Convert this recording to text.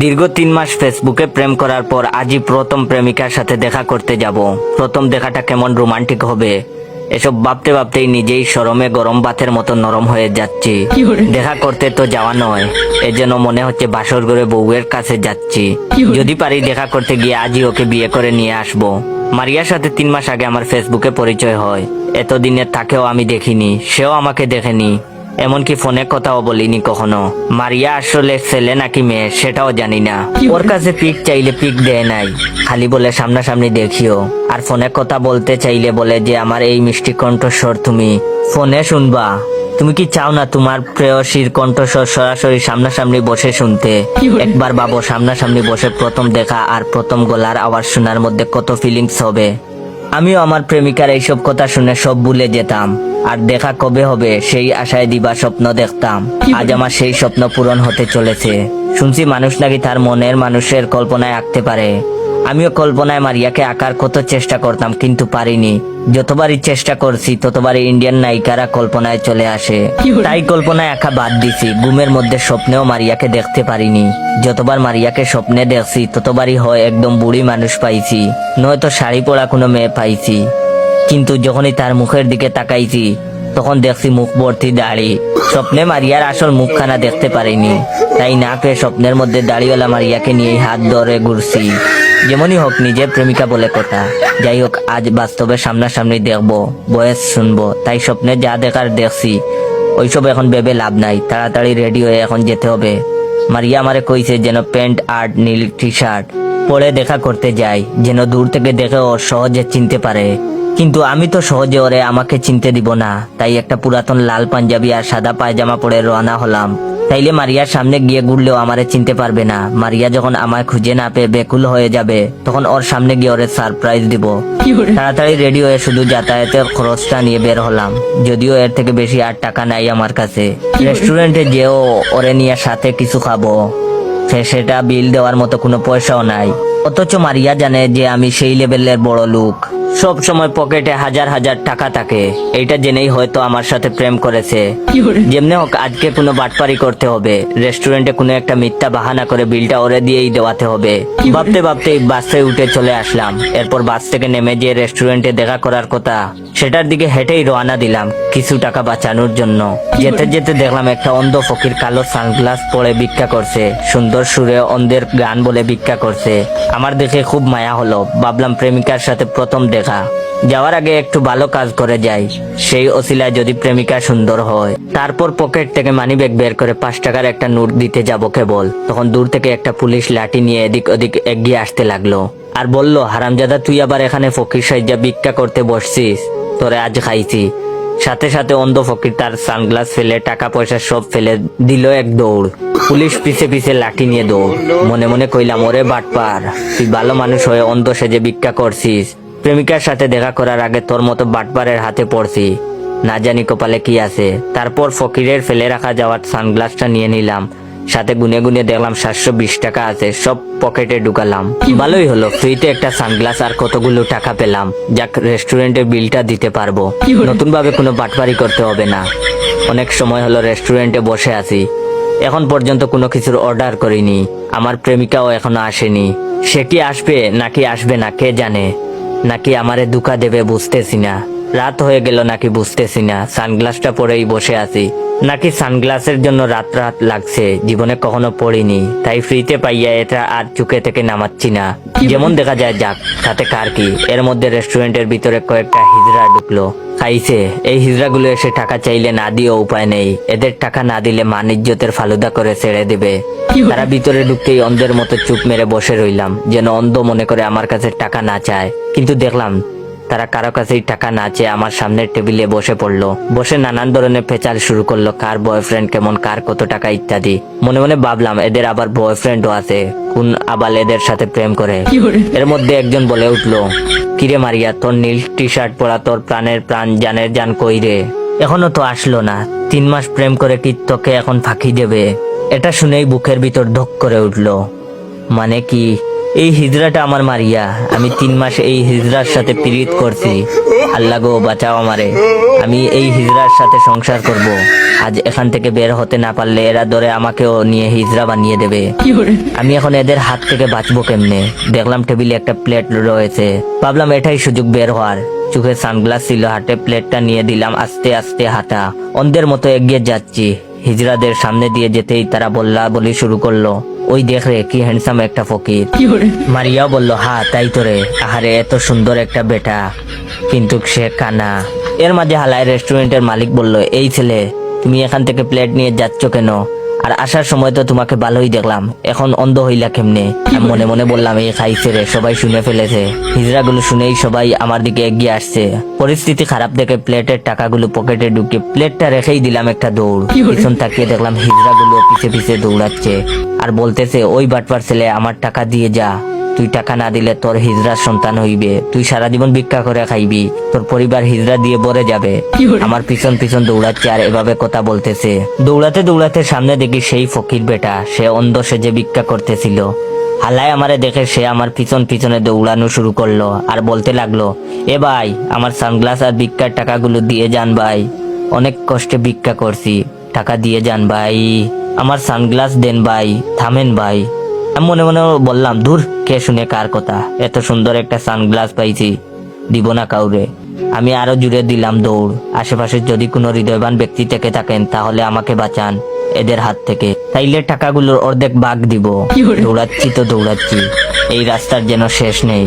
দীর্ঘ 3 মাস ফেসবুকে প্রেম করার পর আজই প্রথম প্রেমিকার সাথে দেখা করতে যাব। প্রথম দেখাটা কেমন রোমান্টিক হবে এসব ভাবতে ভাবতেই নিজেই শরমে গরম ভাতের মতো নরম হয়ে যাচ্ছি। দেখা করতে তো যাওয়া নয়, এ যেন মনে হচ্ছে বাসর ঘরে বউয়ের কাছে যাচ্ছি। যদি পারি দেখা করতে গিয়ে আজই ওকে বিয়ে করে নিয়ে আসবো। মারিয়ার সাথে 3 মাস আগে আমার ফেসবুকে পরিচয় হয়। এতদিনে তাকেও আমি দেখিনি, সেও আমাকে দেখেনি, এমনকি ফোনে কথাও বলিনি কখনো। মারিয়া আসলে ছেলে নাকি মেয়ে সেটাও জানি না। ওর কাছে পিক চাইলে পিক দেয় নাই, খালি বলে সামনাসামনি দেখিও। আর ফোনে কথা বলতে চাইলে বলে যে আমার এই মিষ্টি কণ্ঠস্বর তুমি ফোনে শুনবা। তুমি কি চাও না তোমার প্রেয়সীর কণ্ঠস্বর সরাসরি সামনাসামনি বসে শুনতে? একবার ভাবো, সামনাসামনি বসে প্রথম দেখা আর প্রথম গলার আওয়াজ শোনার মধ্যে কত ফিলিংস হবে। আমিও আমার প্রেমিকার এইসব কথা শুনে সব ভুলে যেতাম, আর দেখা কবে হবে সেই আশায় দিবা স্বপ্ন দেখতাম। আজ আমার সেই স্বপ্ন পূরণ হতে চলেছে। শুনছি মানুষ নাকি তার মনের মানুষের কল্পনায় আঁকতে পারে। আমিও কল্পনায় মারিয়াকে আঁকার কত চেষ্টা করতাম, কিন্তু পারিনি। যতবারই চেষ্টা করছি ততবারই ইন্ডিয়ান নায়িকারা কল্পনায় চলে আসে, তাই কল্পনায় আঁকা বাদ দিছি। ঘুমের মধ্যে স্বপ্নেও মারিয়াকে দেখতে পারিনি। যতবার মারিয়াকে স্বপ্নে দেখছি ততবারই হয় একদম বুড়ি মানুষ পাইছি, নয়তো শাড়ি পরা কোনো মেয়ে পাইছি। কিন্তু যখনই তার মুখের দিকে তাকাইছি তখন দেখছি মুখ ভর্তি দাড়ি। স্বপ্নে মারিয়ার আসল মুখখানা দেখতে পারিনি, তাই না পেয়ে স্বপ্নের মধ্যে দাড়িওয়ালা মারিয়াকে নিয়েই হাত ধরে ঘুরছি। যেমনই হোক নিজের প্রেমিকা বলে কথা। যাই হোক, আজ বাস্তবে সামনাসামনি দেখবো, বয়স শুনবো। তাই স্বপ্নে যা দেখার দেখছি, ওইসব এখন ভেবে লাভ নাই। তাড়াতাড়ি রেডি হয়ে এখন যেতে হবে। মারিয়া আমারে কইছে যেন প্যান্ট আর নীল টি শার্ট পরে দেখা করতে যাই, যেন দূর থেকে দেখে ও সহজে চিনতে পারে। কিন্তু আমি তো সহজে ওরে আমাকে চিনতে দিব না, তাই একটা পুরাতন লাল পাঞ্জাবি আর সাদা পায়জামা পরে রওনা হলাম। তাইলে মারিয়ার সামনে গিয়ে ঘুরলেও আমারে চিনতে পারবে না। মারিয়া যখন আমায় খুঁজে না পেয়ে বেকুল হয়ে যাবে তখন ওর সামনে গিয়ে ওরে সারপ্রাইজ দিব। তাড়াতাড়ি রেডি হয়ে শুধু যাতায়াতের খরচটা নিয়ে বের হলাম, যদিও এর থেকে বেশি আর টাকা নাই আমার কাছে। রেস্টুরেন্টে যেও ওরে নিয়ে সাথে কিছু খাবো, সেটা বিল দেওয়ার মতো কোনো পয়সাও নাই। অথচ মারিয়া জানে যে আমি সেই লেভেলের বড় লোক, সব সময় পকেটে হাজার হাজার টাকা থাকে। এইটা জেনেই হয়তো আমার সাথে প্রেম করেছে। যেমনি হোক আজকে কোনো বাটপারি করতে হবে। রেস্টুরেন্টে কোনো একটা মিথ্যা বাহানা করে বিলটা ওরে দিয়েই দেওয়াতে হবে। ভাবতে ভাবতেই বাসে উঠে চলে আসলাম। এরপর বাস থেকে নেমে যে রেস্টুরেন্টে দেখা করার কথা সেটার দিকে হেঁটেই রওনা দিলাম কিছু টাকা বাঁচানোর জন্য। যেতে যেতে দেখলাম একটা অন্ধ ফকির কালো সানগ্লাস পরে ভিক্ষা করছে, সুন্দর সুরে অন্ধের গান বলে ভিক্ষা করছে। আমার দেখে খুব মায়া হলো। ভাবলাম প্রেমিকার সাথে প্রথম দেখা, যাওয়ার আগে একটু ভালো কাজ করে যাই, সেই অছিলায় যদি প্রেমিকা সুন্দর হয়। তারপর পকেট থেকে মানিব্যাগ বের করে 5 টাকার একটা নোট দিতে যাব কেবল, তখন দূর থেকে একটা পুলিশ লাঠি নিয়ে এদিক ওদিক এগিয়ে আসতে লাগলো আর বলল, হারামজাদা তুই আবার এখানে ফকির সাইজা ভিক্ষা করতে বসছিস, তোরে আজ খাইছি। সাথে সাথে অন্ধ ফকির তার সানগ্লাস ফেলে টাকা পয়সা সব ফেলে দিল এক দৌড়। পুলিশ পিছে পিছে লাঠি নিয়ে দৌড়। মনে মনে কইলাম, ওরে বাটপার, তুই ভালো মানুষ হয়ে অন্ধ সেজে ভিক্ষা করছিস। প্রেমিকার সাথে দেখা করার আগে তোর মতো বাটপারের হাতে পড়ছি, না জানি কপালে কি আছে। তারপর ফকিরের ফেলে রাখা যাওয়ার সানগ্লাসটা নিয়ে নিলাম। সাথে গুনে গুনে দেখলাম 720 টাকা আছে, সব পকেটে ঢুকালাম। ভালোই হলো, ফ্রিতে একটা সানগ্লাস আর কতগুলো টাকা পেলাম। যাক, রেস্টুরেন্টের বিলটা দিতে পারবো, নতুন ভাবে কোনো বাটপারি করতে হবে না। অনেক সময় হলো রেস্টুরেন্টে বসে আছি, এখন পর্যন্ত কোনো কিছুর অর্ডার করিনি। আমার প্রেমিকাও এখনো আসেনি। সে কি আসবে নাকি আসবে না কে জানে, নাকি আমারে ধোঁকা দেবে বুঝতেছি না। রাত হয়ে গেল নাকি বুঝতেছি না। সানগ্লাসটা পরেই বসে আছি, নাকি সানগ্লাসের জন্য রাত রাত লাগছে। জীবনে কখনো পড়িনি, তাই ফ্রিতে পাইয়া এটা আর চোখে থেকে নামাচ্ছি না। যেমন দেখা যায় যাক, তাতে কার কি। এর মধ্যে রেস্টুরেন্টের ভিতরে কয়েকটা হিজড়া ঢুকলো, খাইছে। এই হিজড়াগুলো এসে টাকা চাইলে না দিয়েও উপায় নেই। এদের টাকা না দিলে মান ইজ্জতের ফালুদা করে ছেড়ে দেবে। তারা ভিতরে ঢুকতেই অন্ধের মতো চুপ মেরে বসে রইলাম, যেন অন্ধ মনে করে আমার কাছে টাকা না চায়। কিন্তু দেখলাম তারা কারো কাছেই টাকা না চেয়ে আমার সামনের টেবিলে বসে পড়লো। বসে নানান ধরনের পেঁচাল শুরু করলো, কার বয়ফ্রেন্ড কেমন, কার কত টাকা ইত্যাদি। মনে মনে ভাবলাম এদের আবার বয়ফ্রেন্ডও আছে, কোন আবাল এদের সাথে প্রেম করে। এর মধ্যে একজন বলে উঠলো, কিরে মারিয়া, তোর নীল টি শার্ট পরা তোর প্রাণের প্রাণ জানের জান কই রে? এখনো তো আসলো না। 3 মাস প্রেম করে কি তোকে এখন ফাঁকি দেবে? এটা শুনেই বুকের ভিতর ধক করে উঠলো। মানে কি, এই হিজড়াটা আমার মারিয়া, আমি 3 মাস এই হিজড়ার সাথে পীড়িত করছি। আল্লাহ গো বাঁচাও আমারে, আমি এই হিজড়ার সাথে সংসার করব। আজ এখান থেকে বের হতে না পারলে এরা ধরে আমাকেও নিয়ে হিজড়া বানিয়ে দেবে। আমি এখন এদের হাত থেকে বাঁচবো কেমনে? দেখলাম টেবিলে একটা প্লেট রয়েছে, ভাবলাম এটাই সুযোগ বের হওয়ার। চোখে সানগ্লাস ছিল, হাতে প্লেটটা নিয়ে দিলাম, আস্তে আস্তে হাঁটা, অন্ধের মতো এগিয়ে যাচ্ছি। হিজড়াদের সামনে দিয়ে যেতেই তারা বললা বলি শুরু করলো, ওই দেখ রে কি হ্যান্ডসাম একটা ফকির। মারিয়াও বলল, হ্যাঁ তাই তো রে, আহারে এত সুন্দর একটা বেটা, কিন্তু সে কানা। এর মাঝে হালায় রেস্টুরেন্টের মালিক বলল, এই ছেলে তুমি এখান থেকে প্লেট নিয়ে যাচ্ছ কেন? আর আসার সময় তো তোমাকে ভালোই দেখলাম, এখন অন্ধ হইলা কেমনে? আমি মনে মনে বললাম, এই খাইছে রে, সবাই শুনে ফেলেছে। হিজড়াগুলো শুনেই সবাই আমার দিকে এগিয়ে আসছে। পরিস্থিতি খারাপ দেখে প্লেটের টাকাগুলো পকেটে ঢুকে প্লেটটা রেখেই দিলাম একটা দৌড়। পিছন তাকিয়ে দেখলাম হিজড়াগুলো পিছে পিছে দৌড়াচ্ছে আর বলতেছে, ওই বাটপার ছেলে, আমার টাকা দিয়ে যা, তুই টাকা না দিলে তোর হিজড়ার সন্তান হইবে, তুই সারা জীবন ভিক্ষা করে খাইবি, তোর পরিবার হিজড়া দিয়ে ভরে যাবে। আমার পিছন পিছন দৌড়াচ্ছে আর এভাবে কথা বলতেছে। দৌড়াতে দৌড়াতে সামনে দেখি সেই ফকির বেটা, সে অন্ধ সেজে ভিক্ষা করতেছিল। হালায় আমারে দেখে সে আমার পিছন পিছনে দৌড়ানো শুরু করলো আর বলতে লাগলো, এ ভাই, আমার সানগ্লাস আর ভিক্ষার টাকাগুলো দিয়ে যান ভাই, অনেক কষ্টে ভিক্ষা করছি, টাকা দিয়ে যান ভাই, আমার সানগ্লাস দেন ভাই, থামেন ভাই। আমি মনে মনে বললাম, দূর, কে শুনে কার কথা, এত সুন্দর একটা সানগ্লাস পাইছি, দিব না কাউরে। আমি আরো জুড়ে দিলাম দৌড়। আশেপাশে যদি কোনো হৃদয়বান ব্যক্তি থেকে থাকেন তাহলে আমাকে বাঁচান এদের হাত থেকে, তাইলে টাকাগুলোর অর্ধেক ভাগ দিব। দৌড়াচ্ছি তো দৌড়াচ্ছি, এই রাস্তার যেন শেষ নেই।